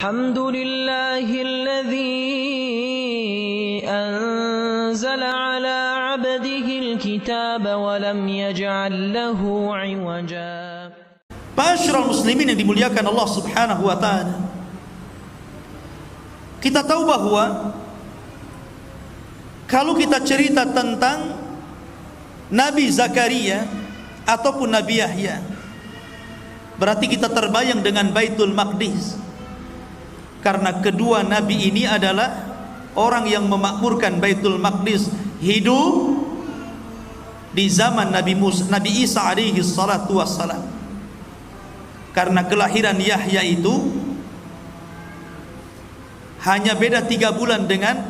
الحمد لله الذي أنزل على عبده الكتاب ولم يجعل له عوجا. Ma'asyiral muslimin yang dimuliakan Allah Subhanahu wa taala. Kita tahu bahwa kalau kita cerita tentang Nabi Zakaria ataupun Nabi Yahya, berarti kita terbayang dengan Baitul Maqdis. Karena kedua nabi ini adalah orang yang memakmurkan Baitul Maqdis, hidup di zaman Nabi Isa alaihi salatu wassalam. Karena kelahiran Yahya itu hanya beda 3 bulan dengan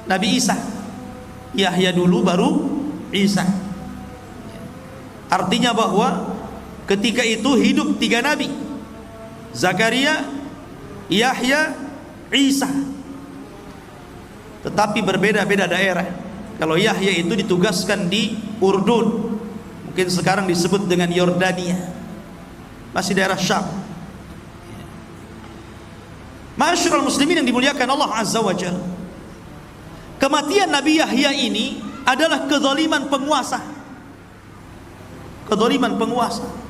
Nabi Isa. Yahya dulu baru Isa. Artinya bahwa ketika itu hidup 3 nabi, Zakaria, Yahya, Isa. Tetapi berbeda-beda daerah. Kalau Yahya itu ditugaskan di Urdun, mungkin sekarang disebut dengan Yordania, masih daerah Syam. Ma'asyiral muslimin yang dimuliakan Allah Azza wa Jalla, kematian Nabi Yahya ini adalah kezaliman penguasa. Kezaliman penguasa.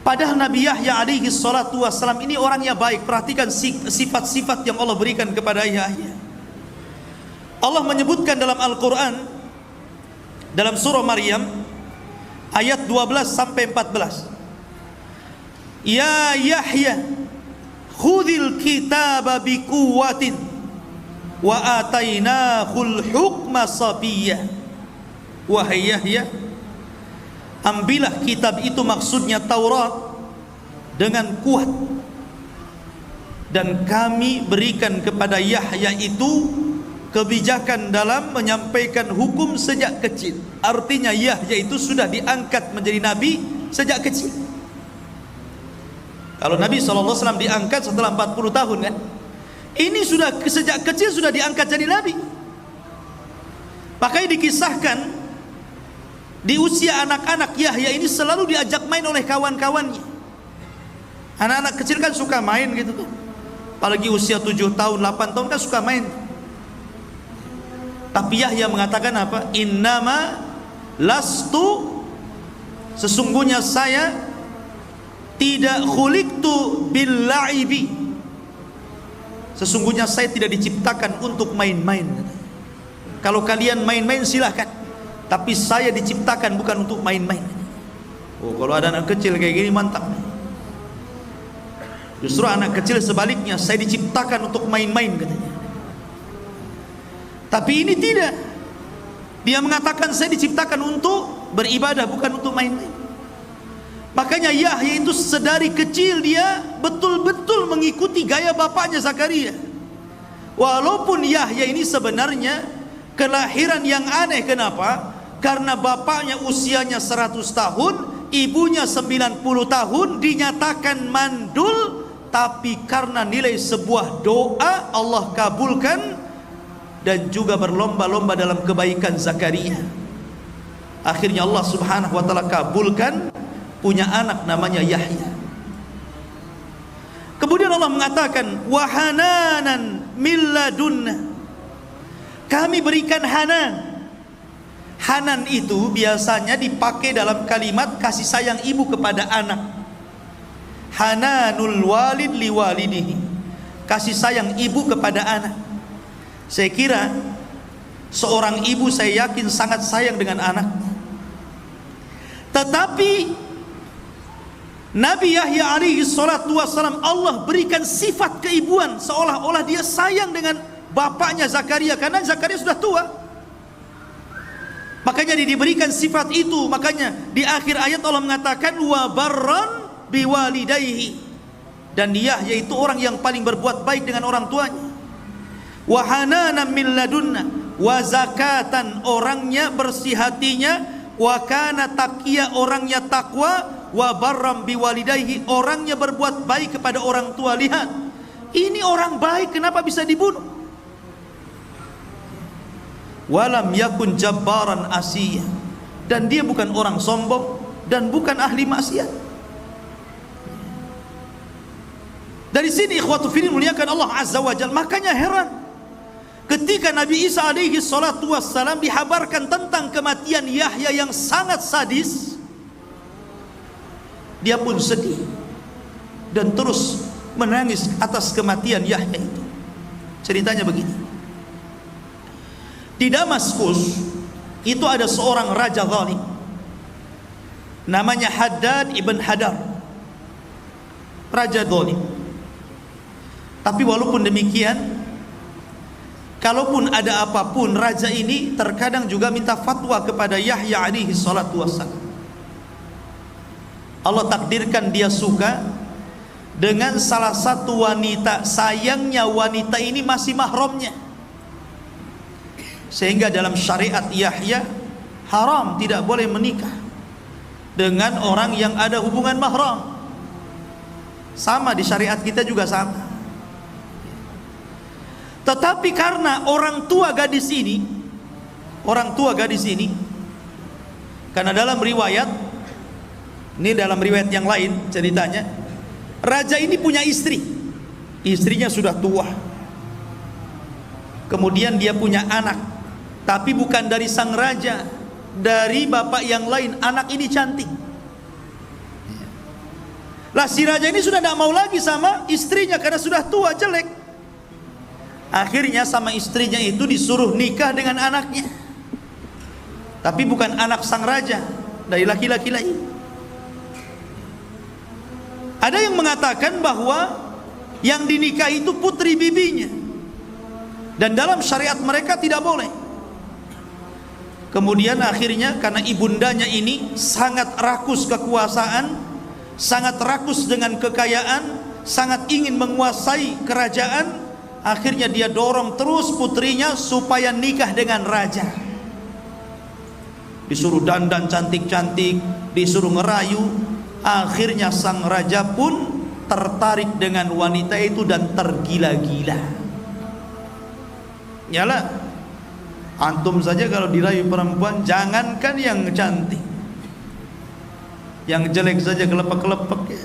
Padahal Nabi Yahya alaihi salatu wassalam ini orangnya baik. Perhatikan sifat-sifat yang Allah berikan kepada Yahya. Allah menyebutkan dalam Al-Quran, dalam surah Maryam ayat 12 sampai 14, Ya Yahya khudhil kitaba biquwwatin wa atainahul hukma sabiyyah. Wahai Yahya, ambillah kitab itu, maksudnya Taurat, dengan kuat, dan kami berikan kepada Yahya itu kebijakan dalam menyampaikan hukum sejak kecil. Artinya Yahya itu sudah diangkat menjadi nabi sejak kecil. Kalau Nabi SAW diangkat setelah 40 tahun kan, ini sudah sejak kecil sudah diangkat jadi nabi. Makanya dikisahkan di usia anak-anak Yahya ini selalu diajak main oleh kawan-kawannya. Anak-anak kecil kan suka main gitu tuh. Apalagi usia 7 tahun, 8 tahun kan suka main. Tapi Yahya mengatakan apa? Innama lastu, sesungguhnya saya tidak khuliqtu bil la'ibi, sesungguhnya saya tidak diciptakan untuk main-main. Kalau kalian main-main silahkan, tapi saya diciptakan bukan untuk main-main. Oh, kalau ada anak kecil kayak gini mantap. Justru anak kecil sebaliknya, saya diciptakan untuk main-main katanya. Tapi ini tidak. Dia mengatakan saya diciptakan untuk beribadah, bukan untuk main-main. Makanya Yahya itu sedari kecil dia betul-betul mengikuti gaya bapaknya Zakaria. Walaupun Yahya ini sebenarnya kelahiran yang aneh. Kenapa? Karena bapaknya usianya 100 tahun, ibunya 90 tahun, dinyatakan mandul. Tapi karena nilai sebuah doa, Allah kabulkan, dan juga berlomba-lomba dalam kebaikan Zakaria. Akhirnya Allah Subhanahu wa taala kabulkan, punya anak namanya Yahya. Kemudian Allah mengatakan, wa hananan min ladunna, kami berikan hanan. Hanan itu biasanya dipakai dalam kalimat kasih sayang ibu kepada anak. Hananul walid liwalidihi, kasih sayang ibu kepada anak. Saya kira seorang ibu, saya yakin sangat sayang dengan anaknya. Tetapi Nabi Yahya alaihi salatu wassalam, Allah berikan sifat keibuan, seolah-olah dia sayang dengan bapaknya Zakaria, karena Zakaria sudah tua. Makanya diberikan sifat itu. Makanya di akhir ayat Allah mengatakan wa barran biwalidayhi, dan Yahya itu orang yang paling berbuat baik dengan orang tuanya. Wa hananan min ladunna, wa zakatan, orangnya bersih hatinya, wa kana taqiyya, orangnya takwa, wa barram biwalidayhi, orangnya berbuat baik kepada orang tua. Lihat, ini orang baik, kenapa bisa dibunuh? Walam yakun jabbaran asiyah, dan dia bukan orang sombong dan bukan ahli maksiat. Dari sini ikhwatu fillah muliakan Allah Azza wa Jalla. Makanya heran ketika Nabi Isa alaihi salatu wassalam dihabarkan tentang kematian Yahya yang sangat sadis, dia pun sedih dan terus menangis atas kematian Yahya itu. Ceritanya begini. Di Damaskus itu ada seorang raja zalim namanya Haddad ibn Hadar. Raja zalim. Tapi walaupun demikian, kalaupun ada apapun, raja ini terkadang juga minta fatwa kepada Yahya alaihi salatu wassalam. Allah takdirkan dia suka dengan salah satu wanita. Sayangnya wanita ini masih mahramnya, sehingga dalam syariat Yahya haram, tidak boleh menikah dengan orang yang ada hubungan mahram. Sama di syariat kita juga sama. Tetapi karena orang tua gadis ini, karena dalam riwayat, ini dalam riwayat yang lain ceritanya, raja ini punya istri, istrinya sudah tua. Kemudian dia punya anak, tapi bukan dari sang raja, dari bapak yang lain. Anak ini cantik. Lah si raja ini sudah tidak mau lagi sama istrinya karena sudah tua, jelek. Akhirnya sama istrinya itu disuruh nikah dengan anaknya, tapi bukan anak sang raja, dari laki-laki lain. Ada yang mengatakan bahwa yang dinikahi itu putri bibinya, dan dalam syariat mereka tidak boleh. Kemudian akhirnya karena ibundanya ini sangat rakus kekuasaan, sangat rakus dengan kekayaan, sangat ingin menguasai kerajaan, akhirnya dia dorong terus putrinya supaya nikah dengan raja. Disuruh dandan cantik-cantik, disuruh ngerayu. Akhirnya sang raja pun tertarik dengan wanita itu dan tergila-gila. Nyala, antum saja kalau dirayu perempuan, jangankan yang cantik, yang jelek saja kelepek-kelepek ya.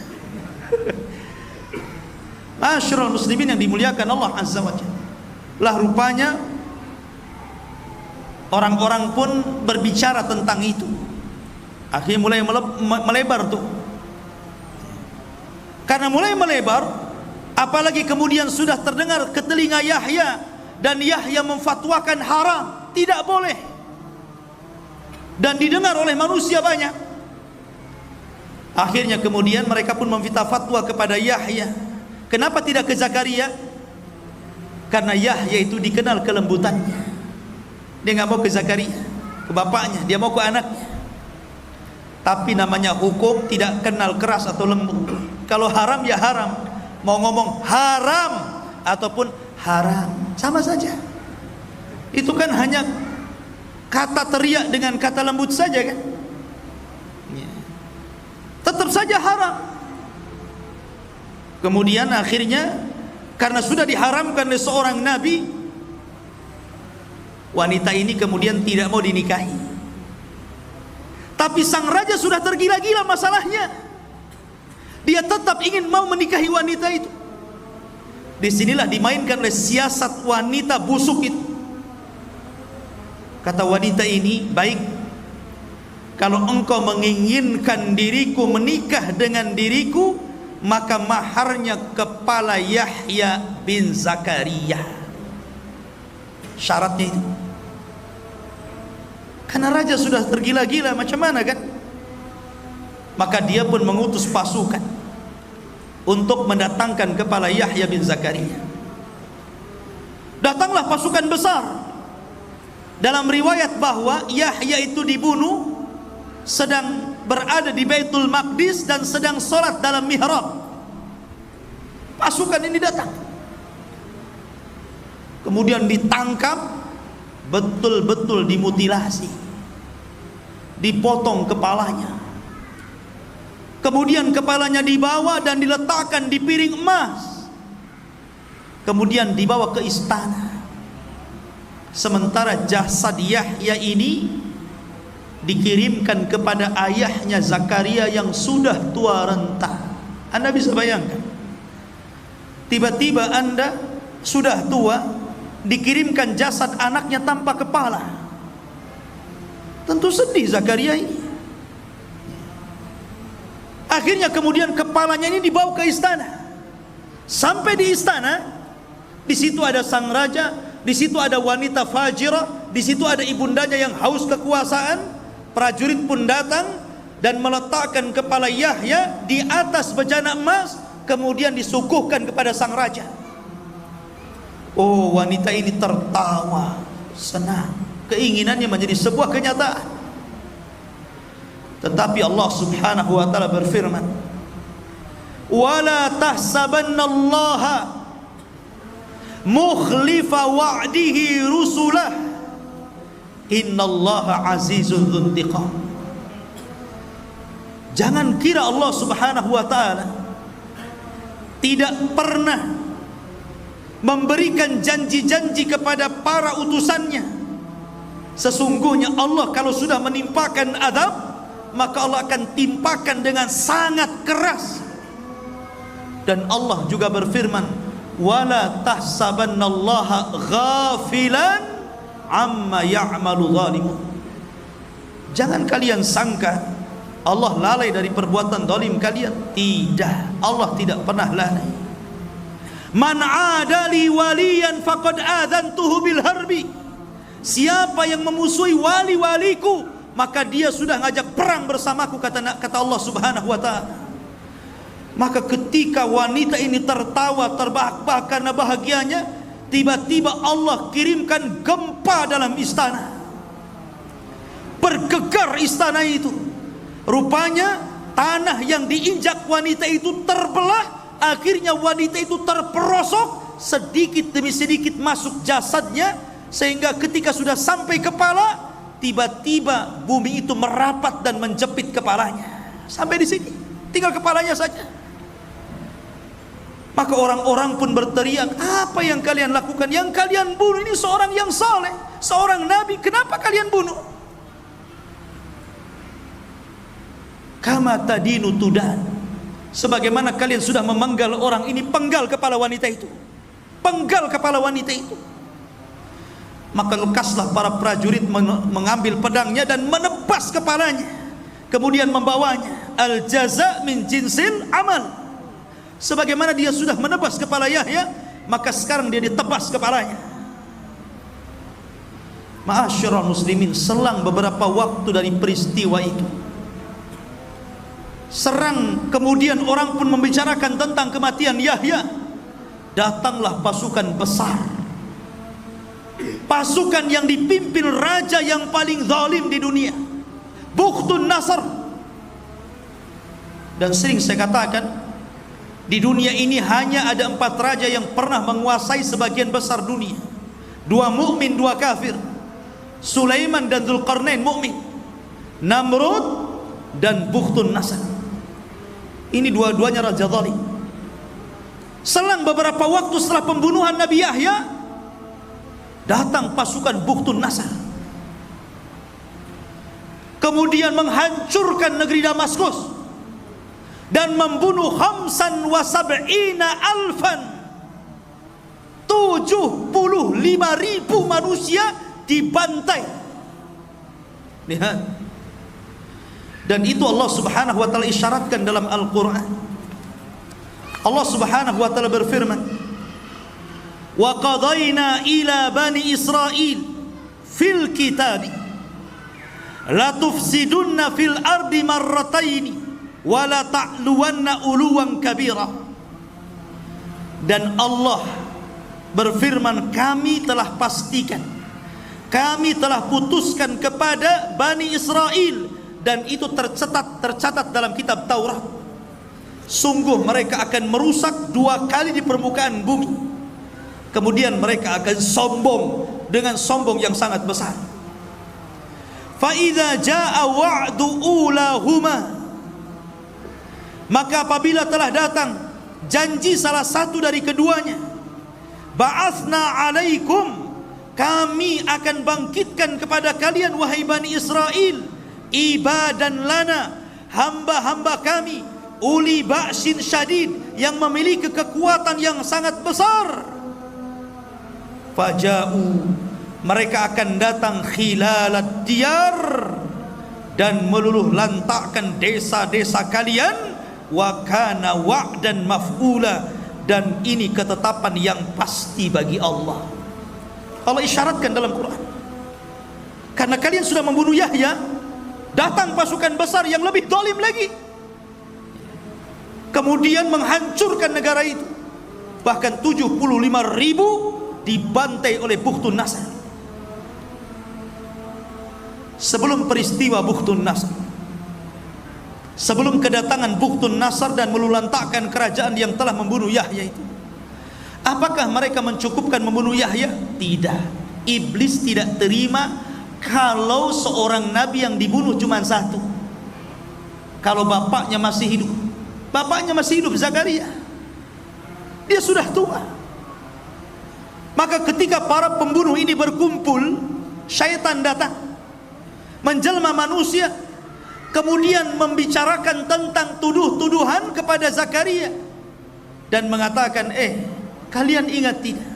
Masyarul muslimin yang dimuliakan Allah Azza wa Jalla. Lah rupanya orang-orang pun berbicara tentang itu. Akhirnya mulai melebar tuh. Karena mulai melebar, apalagi kemudian sudah terdengar ke telinga Yahya, dan Yahya memfatwakan haram, tidak boleh, dan didengar oleh manusia banyak. Akhirnya kemudian mereka pun meminta fatwa kepada Yahya. Kenapa tidak ke Zakaria? Karena Yahya itu dikenal kelembutannya. Dia nggak mau ke Zakaria, ke bapaknya, dia mau ke anaknya. Tapi namanya hukum tidak kenal keras atau lembut. Kalau haram ya haram, mau ngomong haram ataupun haram sama saja. Itu kan hanya kata teriak dengan kata lembut saja kan. Tetap saja haram. Kemudian akhirnya karena sudah diharamkan oleh seorang nabi, wanita ini kemudian tidak mau dinikahi. Tapi sang raja sudah tergila-gila masalahnya. Dia tetap ingin mau menikahi wanita itu. Disinilah dimainkan oleh siasat wanita busuk itu. Kata wanita ini, baik, kalau engkau menginginkan diriku menikah dengan diriku, maka maharnya kepala Yahya bin Zakaria. Syaratnya itu. Karena raja sudah tergila-gila, macam mana kan? Maka dia pun mengutus pasukan untuk mendatangkan kepala Yahya bin Zakaria. Datanglah pasukan besar. Dalam riwayat bahwa Yahya itu dibunuh sedang berada di Baitul Maqdis dan sedang sholat dalam mihrab. Pasukan ini datang, kemudian ditangkap, betul-betul dimutilasi, dipotong kepalanya. Kemudian kepalanya dibawa dan diletakkan di piring emas, kemudian dibawa ke istana. Sementara jasad Yahya ini dikirimkan kepada ayahnya Zakaria yang sudah tua renta. Anda bisa bayangkan, tiba-tiba Anda sudah tua, dikirimkan jasad anaknya tanpa kepala. Tentu sedih Zakaria ini. Akhirnya kemudian kepalanya ini dibawa ke istana. Sampai di istana, di situ ada sang raja, di situ ada wanita fajirah, di situ ada ibundanya yang haus kekuasaan. Prajurit pun datang dan meletakkan kepala Yahya di atas bejana emas, kemudian disuguhkan kepada sang raja. Oh, wanita ini tertawa, senang, keinginannya menjadi sebuah kenyataan. Tetapi Allah Subhanahu wa taala berfirman, "Wala tahsabannallaha mukhlifa wa'dihi rusulah, innallaha azizun dzuntiqam." Jangan kira Allah Subhanahu wa taala tidak pernah memberikan janji-janji kepada para utusannya. Sesungguhnya Allah kalau sudah menimpakan azab, maka Allah akan timpakan dengan sangat keras. Dan Allah juga berfirman, wala tahsabannallaha ghafilan amma ya'malu zalimun. Jangan kalian sangka Allah lalai dari perbuatan zalim kalian. Tidak, Allah tidak pernah lalai. Man adali waliyan faqad adzantuhu bil harbi. Siapa yang memusuhi wali-waliku, maka dia sudah ngajak perang bersamaku, kata Allah Subhanahu wa taala. Maka ketika wanita ini tertawa terbahak-bahak karena bahagianya, tiba-tiba Allah kirimkan gempa dalam istana. Bergegar istana itu. Rupanya tanah yang diinjak wanita itu terbelah. Akhirnya wanita itu terperosok, sedikit demi sedikit masuk jasadnya, sehingga ketika sudah sampai kepala, tiba-tiba bumi itu merapat dan menjepit kepalanya. Sampai di sini, tinggal kepalanya saja. Maka orang-orang pun berteriak, apa yang kalian lakukan? Yang kalian bunuh ini seorang yang saleh, seorang nabi, kenapa kalian bunuh? Kama tadinu tudan. Sebagaimana kalian sudah memenggal orang ini, penggal kepala wanita itu. Penggal kepala wanita itu. Maka lekaslah para prajurit mengambil pedangnya dan menebas kepalanya. Kemudian membawanya. Al jaza min jinsil amal. Sebagaimana dia sudah menebas kepala Yahya, maka sekarang dia ditebas kepalanya. Ma'asyiral muslimin, selang beberapa waktu dari peristiwa itu, kemudian orang pun membicarakan tentang kematian Yahya. Datanglah pasukan besar, pasukan yang dipimpin raja yang paling zalim di dunia, Bukhtun Nasr. Dan sering saya katakan, di dunia ini hanya ada 4 raja yang pernah menguasai sebagian besar dunia. 2 mukmin, 2 kafir. Sulaiman dan Dzulqarnain mukmin, Namrud dan Bukhtun Nasr. Ini dua-duanya raja zalim. Selang beberapa waktu setelah pembunuhan Nabi Yahya, datang pasukan Bukhtun Nasr, kemudian menghancurkan negeri Damaskus dan membunuh 75.000 manusia dibantai. Lihat. Dan itu Allah Subhanahu wa taala isyaratkan dalam Al-Qur'an. Allah Subhanahu wa taala berfirman, "Wa qadayna ila bani Israil fil kitab la tufsidunna fil ardi marrataini wa la ta'luwanna uluwan kabira." Dan Allah berfirman, kami telah pastikan, kami telah putuskan kepada Bani Israel, dan itu tercatat dalam kitab Taurat, sungguh mereka akan merusak 2 kali di permukaan bumi. Kemudian mereka akan sombong dengan sombong yang sangat besar. Fa idza jaa wa'du ulahuma, maka apabila telah datang janji salah satu dari keduanya, ba'atsna 'alaikum, kami akan bangkitkan kepada kalian wahai Bani Israel, ibadan lana, hamba-hamba kami, uli ba'sin syadid, yang memiliki kekuatan yang sangat besar. Faja'u, mereka akan datang khilalad diyar, dan meluluh lantakkan desa-desa kalian. Wa kana wa'dan maf'ula, dan ini ketetapan yang pasti bagi Allah. Allah isyaratkan dalam Quran, karena kalian sudah membunuh Yahya, datang pasukan besar yang lebih zalim lagi, kemudian menghancurkan negara itu. Bahkan 75.000 dibantai oleh Bukhtun Nasr. Sebelum peristiwa Bukhtun Nasr, sebelum kedatangan Bukhtun Nasr dan melulantakkan kerajaan yang telah membunuh Yahya itu, apakah mereka mencukupkan membunuh Yahya? Tidak. Iblis tidak terima kalau seorang nabi yang dibunuh cuma satu. Kalau bapaknya masih hidup, bapaknya masih hidup, Zakaria, dia sudah tua. Maka ketika para pembunuh ini berkumpul, syaitan datang menjelma manusia, kemudian membicarakan tentang tuduh-tuduhan kepada Zakaria dan mengatakan, kalian ingat tidak,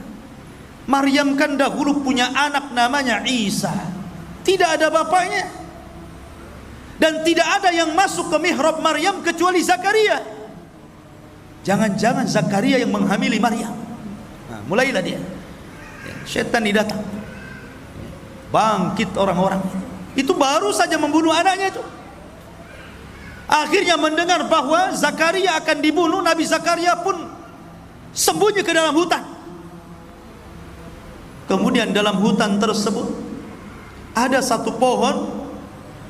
Maryam kan dahulu punya anak namanya Isa, tidak ada bapaknya, dan tidak ada yang masuk ke mihrab Maryam kecuali Zakaria. Jangan-jangan Zakaria yang menghamili Maryam. Nah, mulailah dia, syaitan datang, bangkit orang-orang itu baru saja membunuh anaknya itu. Akhirnya mendengar bahwa Zakaria akan dibunuh, Nabi Zakaria pun sembunyi ke dalam hutan. Kemudian dalam hutan tersebut ada satu pohon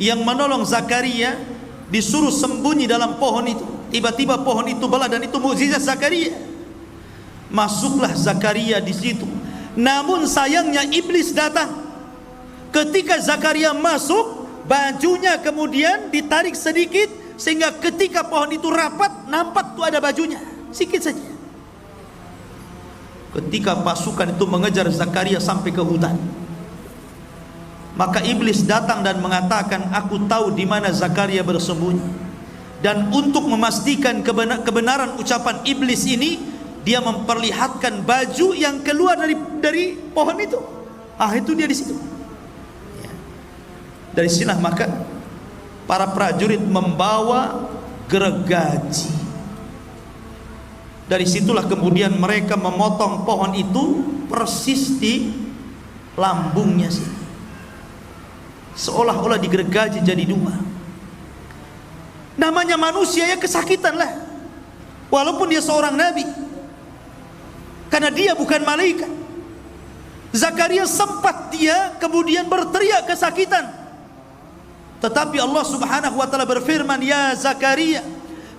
yang menolong Zakaria, disuruh sembunyi dalam pohon itu. Tiba-tiba pohon itu belah, dan itu mukjizat Zakaria. Masuklah Zakaria di situ. Namun sayangnya iblis datang. Ketika Zakaria masuk, bajunya kemudian ditarik sedikit, sehingga ketika pohon itu rapat, nampak tuh ada bajunya sedikit saja. Ketika pasukan itu mengejar Zakaria sampai ke hutan, maka iblis datang dan mengatakan, aku tahu di mana Zakaria bersembunyi. Dan untuk memastikan kebenaran ucapan iblis ini, dia memperlihatkan baju yang keluar dari pohon itu. Itu dia di situ. Dari sinilah maka para prajurit membawa gergaji. Dari situlah kemudian mereka memotong pohon itu persis di lambungnya sini, seolah-olah digergaji jadi dua. Namanya manusia ya kesakitan lah, walaupun dia seorang nabi, karena dia bukan malaikat. Zakaria sempat dia kemudian berteriak kesakitan, tetapi Allah Subhanahu wa ta'ala berfirman, ya Zakaria,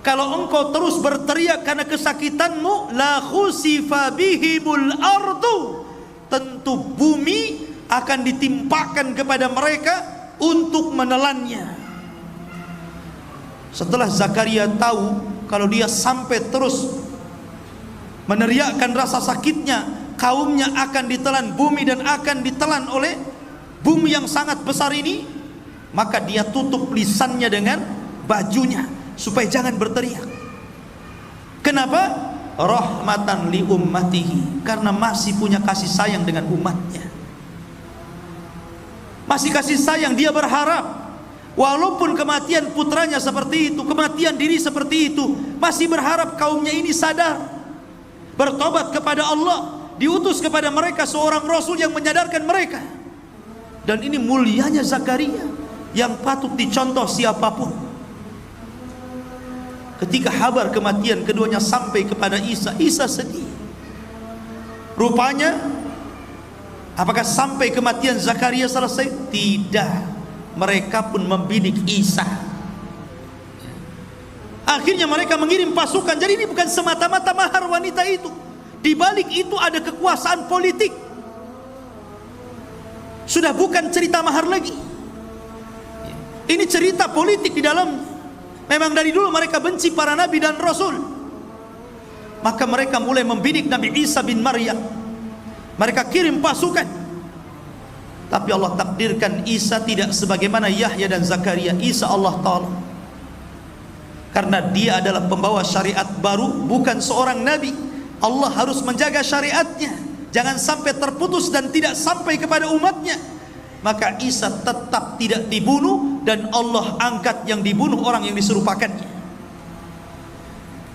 kalau engkau terus berteriak karena kesakitanmu, la khusifa bihimul ardu, tentu bumi akan ditimpakan kepada mereka untuk menelannya. Setelah Zakaria tahu kalau dia sampai terus meneriakkan rasa sakitnya, kaumnya akan ditelan bumi dan akan ditelan oleh bumi yang sangat besar ini, maka dia tutup lisannya dengan bajunya supaya jangan berteriak. Kenapa? Rahmatan li ummatihi, karena masih punya kasih sayang dengan umatnya. Masih kasih sayang, dia berharap walaupun kematian putranya seperti itu, kematian diri seperti itu, masih berharap kaumnya ini sadar, bertobat kepada Allah, diutus kepada mereka seorang rasul yang menyadarkan mereka. Dan ini mulianya Zakaria yang patut dicontoh siapapun. Ketika kabar kematian keduanya sampai kepada Isa, Isa sedih. Rupanya, apakah sampai kematian Zakaria selesai? Tidak. Mereka pun membidik Isa. Akhirnya mereka mengirim pasukan. Jadi ini bukan semata-mata mahar wanita itu. Di balik itu ada kekuasaan politik. Sudah bukan cerita mahar lagi. Ini cerita politik di dalamnya. Memang dari dulu mereka benci para nabi dan rasul. Maka mereka mulai membidik Nabi Isa bin Maryam. Mereka kirim pasukan. Tapi Allah takdirkan Isa tidak sebagaimana Yahya dan Zakaria. Isa Allah Ta'ala karena dia adalah pembawa syariat baru, bukan seorang nabi. Allah harus menjaga syariatnya, jangan sampai terputus dan tidak sampai kepada umatnya. Maka Isa tetap tidak dibunuh, dan Allah angkat yang dibunuh orang yang diserupakannya.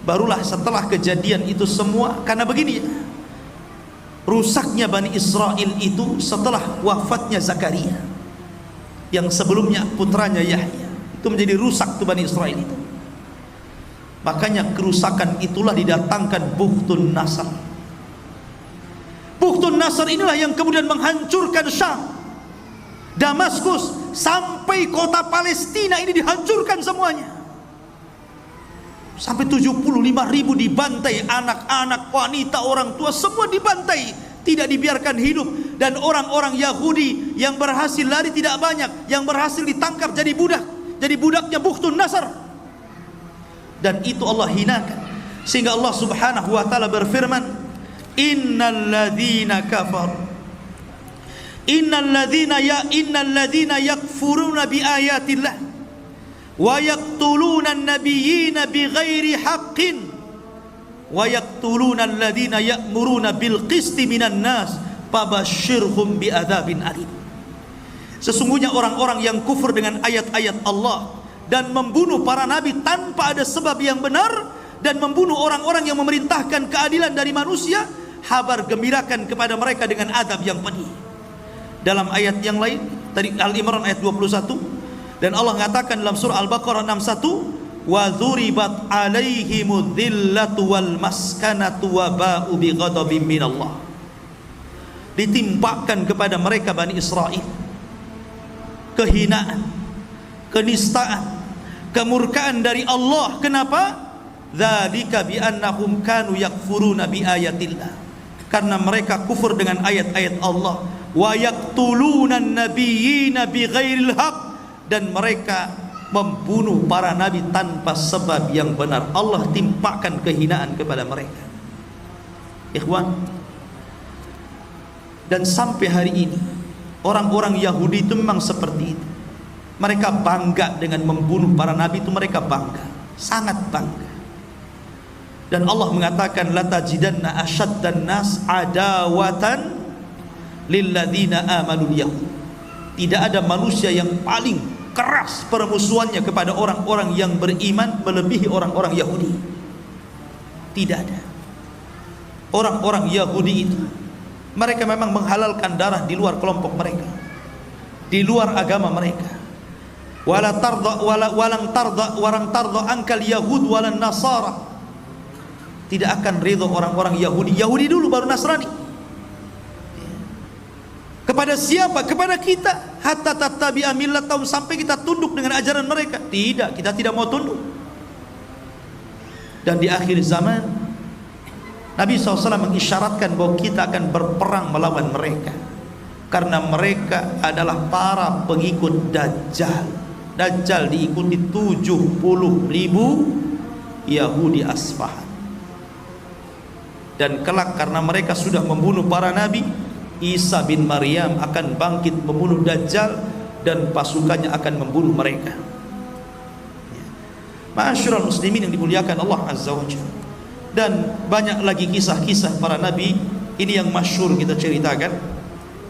Barulah setelah kejadian itu semua, karena begini ya, rusaknya Bani Israel itu setelah wafatnya Zakaria, yang sebelumnya putranya Yahya. Itu menjadi rusak tuh Bani Israel itu. Makanya kerusakan itulah didatangkan Bukhtun Nasr. Bukhtun Nasr inilah yang kemudian menghancurkan Syam, Damaskus, sampai kota Palestina ini dihancurkan semuanya. Sampai 75.000 dibantai, anak-anak, wanita, orang tua semua dibantai, tidak dibiarkan hidup. Dan orang-orang Yahudi yang berhasil lari tidak banyak, yang berhasil ditangkap jadi budak, jadi budaknya Bukhtun Nasr. Dan itu Allah hinakan, sehingga Allah Subhanahu wa taala berfirman, innalladzina yakfuruna biayatillah wa yaqtuluna an-nabiyyina bighairi haqqin wa yaqtuluna alladhina ya'muruna bil qisti minan nas fabashshirhum bi'adzabin alim. Sesungguhnya orang-orang yang kufur dengan ayat-ayat Allah dan membunuh para nabi tanpa ada sebab yang benar, dan membunuh orang-orang yang memerintahkan keadilan dari manusia, kabar gembirakan kepada mereka dengan azab yang pedih. Dalam ayat yang lain, tadi Al-Imran ayat 21, dan Allah mengatakan dalam surah Al-Baqarah 61, wa dzuribat alaihimudz dzillatu wal maskanatu wa ba'u bi ghadabin minallah. Ditimpakan kepada mereka Bani Israel kehinaan, kenistaan, kemurkaan dari Allah. Kenapa? Dzalika bi annahum kanu yakfuruna bi ayatillah, karena mereka kufur dengan ayat-ayat Allah. Wa yaqtuluna an-nabiyyina bighairil haqq, dan mereka membunuh para nabi tanpa sebab yang benar. Allah timpakan kehinaan kepada mereka, ikhwan. Dan sampai hari ini orang-orang Yahudi itu memang seperti itu. Mereka bangga dengan membunuh para nabi itu, mereka bangga, sangat bangga. Dan Allah mengatakan, latajidanna asyaddan nas adawatan lilladzina amanul yahud. Tidak ada manusia yang paling keras permusuhannya kepada orang-orang yang beriman melebihi orang-orang Yahudi. Tidak ada. Orang-orang Yahudi itu, mereka memang menghalalkan darah di luar kelompok mereka, di luar agama mereka. Walang tarda ankal yahud walan nasara. Tidak akan ridho orang-orang Yahudi. Yahudi dulu baru Nasrani. Kepada siapa? Kepada kita. Hatta tattabi'a millatahum, sampai kita tunduk dengan ajaran mereka. Tidak, kita tidak mau tunduk. Dan di akhir zaman Nabi SAW mengisyaratkan bahwa kita akan berperang melawan mereka, karena mereka adalah para pengikut Dajjal. Dajjal diikuti 70.000 Yahudi Asfahan. Dan kelak karena mereka sudah membunuh para nabi, Isa bin Maryam akan bangkit membunuh Dajjal, dan pasukannya akan membunuh mereka. Ma'asyiral muslimin yang dimuliakan Allah Azza wa Jalla. Dan banyak lagi kisah-kisah para nabi. Ini yang masyhur kita ceritakan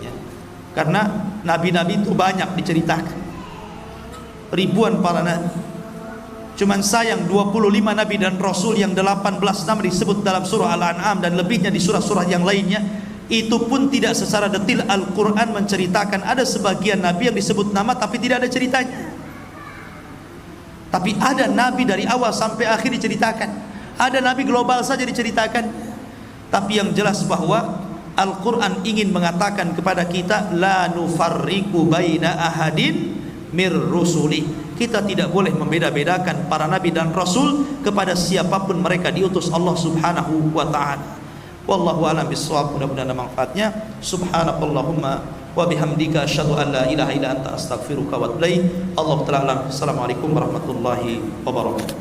ya. Karena nabi-nabi itu banyak diceritakan, ribuan para nabi. Cuman sayang 25 nabi dan rasul yang 18 nama disebut dalam surah Al-An'am dan lebihnya di surah-surah yang lainnya, itu pun tidak secara detail Al-Quran menceritakan. Ada sebagian nabi yang disebut nama tapi tidak ada ceritanya. Tapi ada nabi dari awal sampai akhir diceritakan. Ada nabi global saja diceritakan. Tapi yang jelas bahwa Al-Quran ingin mengatakan kepada kita, la nufarriqu baina ahadin mir rusuli. Kita tidak boleh membeda-bedakan para nabi dan rasul kepada siapapun mereka diutus Allah Subhanahu wa taala. Wallahu a'lam bissawab. Mudah-mudahan manfaatnya. Subhanakallahumma wa bihamdika asyhadu an la ilaha illa anta astaghfiruka wa atubu ilaik. Allahu ta'ala alam. Assalamualaikum warahmatullahi wabarakatuh.